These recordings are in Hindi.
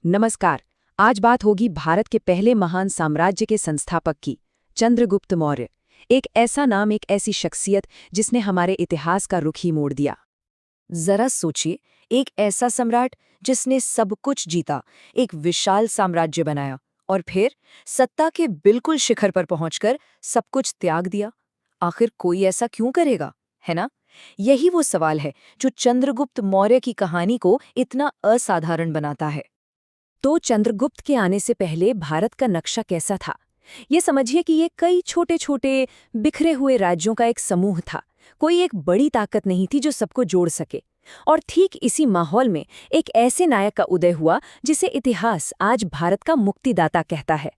नमस्कार। आज बात होगी भारत के पहले महान साम्राज्य के संस्थापक की, चंद्रगुप्त मौर्य। एक ऐसा नाम, एक ऐसी शख्सियत जिसने हमारे इतिहास का रुख ही मोड़ दिया। जरा सोचिए, एक ऐसा सम्राट जिसने सब कुछ जीता, एक विशाल साम्राज्य बनाया और फिर सत्ता के बिल्कुल शिखर पर पहुंचकर सब कुछ त्याग दिया। आखिर कोई ऐसा क्यों करेगा, है ना? यही वो सवाल है जो चंद्रगुप्त मौर्य की कहानी को इतना असाधारण बनाता है। तो चंद्रगुप्त के आने से पहले भारत का नक्शा कैसा था? ये समझिए कि ये कई छोटे छोटे बिखरे हुए राज्यों का एक समूह था। कोई एक बड़ी ताकत नहीं थी जो सबको जोड़ सके। और ठीक इसी माहौल में एक ऐसे नायक का उदय हुआ जिसे इतिहास आज भारत का मुक्तिदाता कहता है।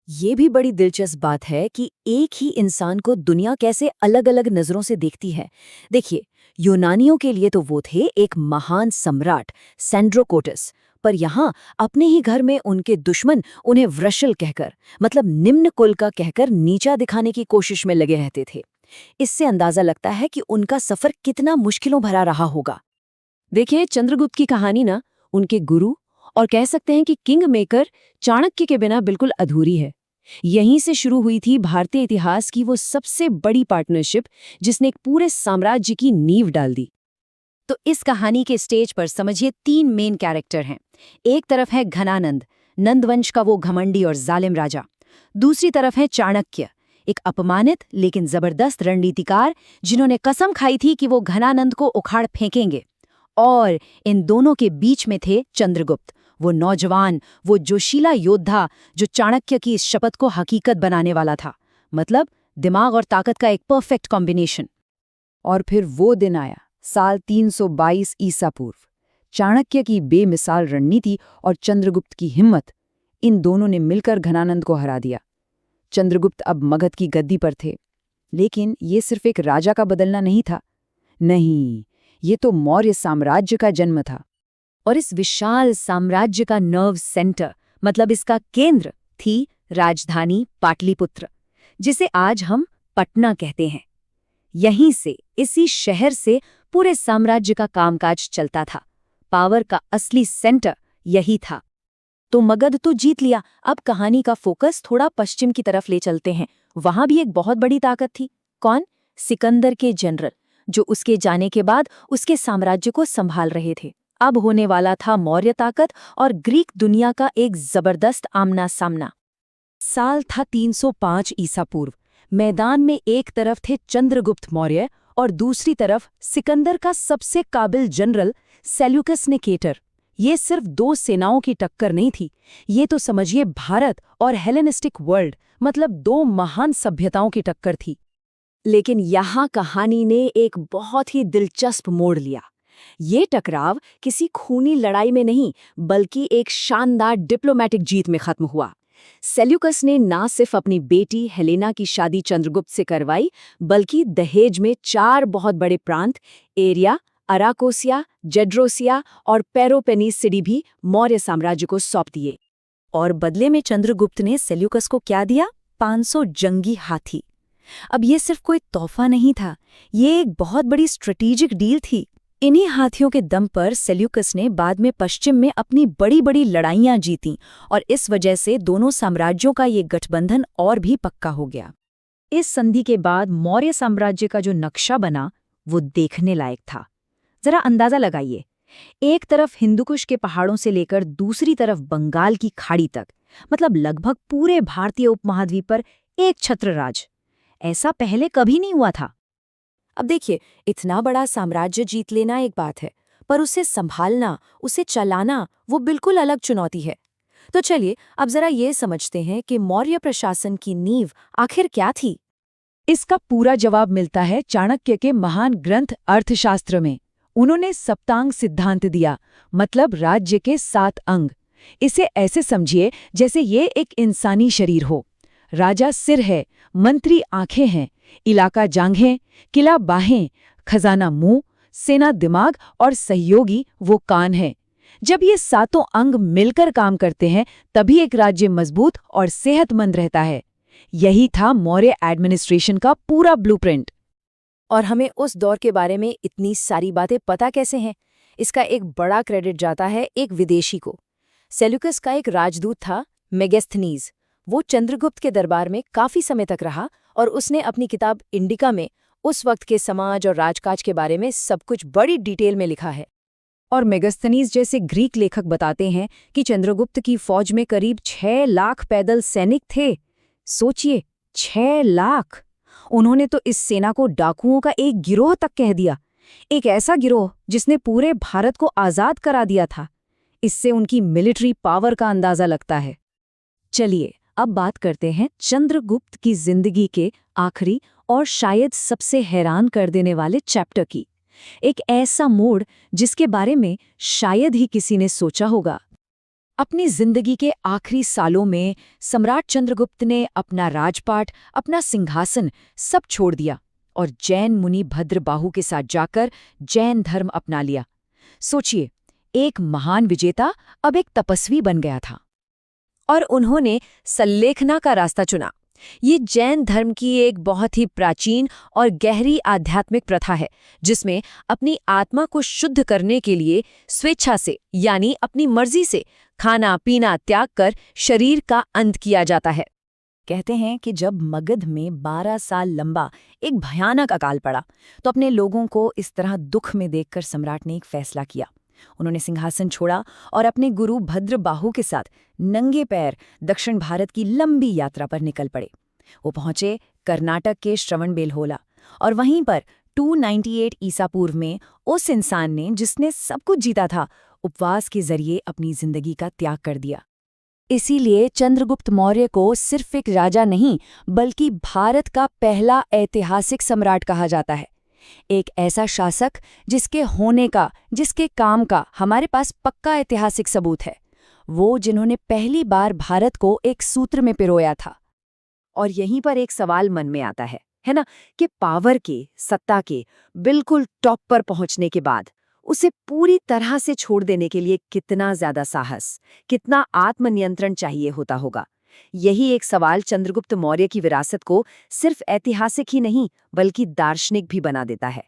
ये भी बड़ी दिलचस्प बात है कि एक ही इंसान को दुनिया कैसे अलग अलग नजरों से देखती है। देखिए, यूनानियों के लिए तो वो थे एक महान सम्राट, सैंड्रोकोटस। पर यहाँ अपने ही घर में उनके दुश्मन उन्हें वृषल कहकर, मतलब निम्न कुल का कहकर नीचा दिखाने की कोशिश में लगे रहते थे। इससे अंदाजा लगता है कि उनका सफर कितना मुश्किलों भरा रहा होगा। देखिए, चंद्रगुप्त की कहानी ना उनके गुरु और कह सकते हैं कि किंग मेकर चाणक्य के बिना बिल्कुल अधूरी है। यहीं से शुरू हुई थी भारतीय इतिहास की वो सबसे बड़ी पार्टनरशिप जिसने एक पूरे साम्राज्य की नींव डाल दी। तो इस कहानी के स्टेज पर समझिए 3 मेन कैरेक्टर हैं। एक तरफ है घनानंद, नंदवंश का वो घमंडी और जालिम राजा। दूसरी तरफ है चाणक्य, एक अपमानित लेकिन जबरदस्त रणनीतिकार जिन्होंने कसम खाई थी कि वो घनानंद को उखाड़ फेंकेंगे। और इन दोनों के बीच में थे चंद्रगुप्त, वो नौजवान, वो जोशीला योद्धा जो चाणक्य की इस शपथ को हकीकत बनाने वाला था। मतलब दिमाग और ताकत का एक परफेक्ट कॉम्बिनेशन। और फिर वो दिन आया, साल 322 ईसा पूर्व। चाणक्य की बेमिसाल रणनीति और चंद्रगुप्त की हिम्मत, इन दोनों ने मिलकर घनानंद को हरा दिया। चंद्रगुप्त अब मगध की गद्दी पर थे। लेकिन ये सिर्फ एक राजा का बदलना नहीं था। नहीं, ये तो मौर्य साम्राज्य का जन्म था। और इस विशाल साम्राज्य का नर्व सेंटर, मतलब इसका केंद्र, थी राजधानी पाटलिपुत्र, जिसे आज हम पटना कहते हैं। यहीं से, इसी शहर से पूरे साम्राज्य का कामकाज चलता था। पावर का असली सेंटर यही था। तो मगध तो जीत लिया, अब कहानी का फोकस थोड़ा पश्चिम की तरफ ले चलते हैं। वहां भी एक बहुत बड़ी ताकत थी। कौन? सिकंदर के जनरल, जो उसके जाने के बाद उसके साम्राज्य को संभाल रहे थे। अब होने वाला था मौर्य ताकत और ग्रीक दुनिया का एक जबरदस्त आमना सामना। साल था 305 ईसा पूर्व। मैदान में एक तरफ थे चंद्रगुप्त मौर्य और दूसरी तरफ सिकंदर का सबसे काबिल जनरल सेल्यूकस निकेटर। ये सिर्फ दो सेनाओं की टक्कर नहीं थी, ये तो समझिए भारत और हेलेनिस्टिक वर्ल्ड, मतलब दो महान सभ्यताओं की टक्कर थी। लेकिन यहाँ कहानी ने एक बहुत ही दिलचस्प मोड़ लिया। ये टकराव किसी खूनी लड़ाई में नहीं, बल्कि एक शानदार डिप्लोमैटिक जीत में खत्म हुआ। सेल्यूकस ने ना सिर्फ अपनी बेटी हेलेना की शादी चंद्रगुप्त से करवाई, बल्कि दहेज में 4 बहुत बड़े प्रांत, एरिया, अराकोसिया, जेड्रोसिया और पेरोपेनिसिडी भी मौर्य साम्राज्य को सौंप दिए। और बदले में चंद्रगुप्त ने सेल्यूकस को क्या दिया? 500 जंगी हाथी। अब ये सिर्फ कोई तोहफा नहीं था, ये एक बहुत बड़ी स्ट्रेटेजिक डील थी। इन्हीं हाथियों के दम पर सेल्यूकस ने बाद में पश्चिम में अपनी बड़ी बड़ी लड़ाइयां जीतीं और इस वजह से दोनों साम्राज्यों का ये गठबंधन और भी पक्का हो गया। इस संधि के बाद मौर्य साम्राज्य का जो नक्शा बना, वो देखने लायक था। जरा अंदाजा लगाइए, एक तरफ हिंदुकुश के पहाड़ों से लेकर दूसरी तरफ बंगाल की खाड़ी तक, मतलब लगभग पूरे भारतीय उपमहाद्वीप पर एक छत्रराज। ऐसा पहले कभी नहीं हुआ था। अब देखिए, इतना बड़ा साम्राज्य जीत लेना एक बात है, पर उसे संभालना, उसे चलाना, वो बिल्कुल अलग चुनौती है। तो चलिए अब जरा ये समझते हैं कि मौर्य प्रशासन की नींव आखिर क्या थी। इसका पूरा जवाब मिलता है चाणक्य के महान ग्रंथ अर्थशास्त्र में। उन्होंने सप्तांग सिद्धांत दिया, मतलब राज्य के 7 अंग। इसे ऐसे समझिए जैसे ये एक इंसानी शरीर हो। राजा सिर है, मंत्री आंखें हैं, इलाका जांघें, किला बाहें, खजाना मुंह, सेना दिमाग और सहयोगी वो कान है। जब ये 7 अंग मिलकर काम करते हैं, तभी एक राज्य मजबूत और सेहतमंद रहता है। यही था मौर्य एडमिनिस्ट्रेशन का पूरा ब्लूप्रिंट। और हमें उस दौर के बारे में इतनी सारी बातें पता कैसे हैं? इसका एक बड़ा क्रेडिट जाता है एक विदेशी को। सेल्यूकस का एक राजदूत था, मेगस्थनीज। वो चंद्रगुप्त के दरबार में काफी समय तक रहा और उसने अपनी किताब इंडिका में उस वक्त के समाज और राजकाज के बारे में सब कुछ बड़ी डिटेल में लिखा है। और मेगस्थनीज जैसे ग्रीक लेखक बताते हैं कि चंद्रगुप्त की फौज में करीब 6 लाख पैदल सैनिक थे। सोचिए, 6 लाख! उन्होंने तो इस सेना को डाकुओं का एक गिरोह तक कह दिया, एक ऐसा गिरोह जिसने पूरे भारत को आजाद करा दिया था। इससे उनकी मिलिट्री पावर का अंदाजा लगता है। चलिए अब बात करते हैं चंद्रगुप्त की जिंदगी के आखिरी और शायद सबसे हैरान कर देने वाले चैप्टर की। एक ऐसा मोड़ जिसके बारे में शायद ही किसी ने सोचा होगा। अपनी जिंदगी के आखिरी सालों में सम्राट चंद्रगुप्त ने अपना राजपाट, अपना सिंहासन सब छोड़ दिया और जैन मुनि भद्रबाहु के साथ जाकर जैन धर्म अपना लिया। सोचिए, एक महान विजेता अब एक तपस्वी बन गया था और उन्होंने सल्लेखना का रास्ता चुना। ये जैन धर्म की एक बहुत ही प्राचीन और गहरी आध्यात्मिक प्रथा है, जिसमें अपनी आत्मा को शुद्ध करने के लिए स्वेच्छा से यानी अपनी मर्जी से खाना पीना त्याग कर शरीर का अंत किया जाता है। कहते हैं कि जब मगध में 12 साल लंबा एक भयानक अकाल पड़ा तो अपने लोगों को इस तरह दुख में देखकर सम्राट ने एक फैसला किया। उन्होंने सिंहासन छोड़ा और अपने गुरु भद्रबाहु के साथ नंगे पैर दक्षिण भारत की लंबी यात्रा पर निकल पड़े। वो पहुंचे कर्नाटक के श्रवणबेलगोला और वहीं पर 298 ईसा पूर्व में उस इंसान ने जिसने सब कुछ जीता था, उपवास के जरिए अपनी जिंदगी का त्याग कर दिया। इसीलिए चंद्रगुप्त मौर्य को सिर्फ एक राजा नहीं बल्कि भारत का पहला ऐतिहासिक सम्राट कहा जाता है। एक ऐसा शासक जिसके होने का, जिसके काम का हमारे पास पक्का ऐतिहासिक सबूत है। वो जिन्होंने पहली बार भारत को एक सूत्र में पिरोया था। और यहीं पर एक सवाल मन में आता है ना, कि पावर के, सत्ता के बिल्कुल टॉप पर पहुंचने के बाद उसे पूरी तरह से छोड़ देने के लिए कितना ज्यादा साहस, कितना आत्मनियंत्रण चाहिए होता होगा। यही एक सवाल चंद्रगुप्त मौर्य की विरासत को सिर्फ ऐतिहासिक ही नहीं बल्कि दार्शनिक भी बना देता है।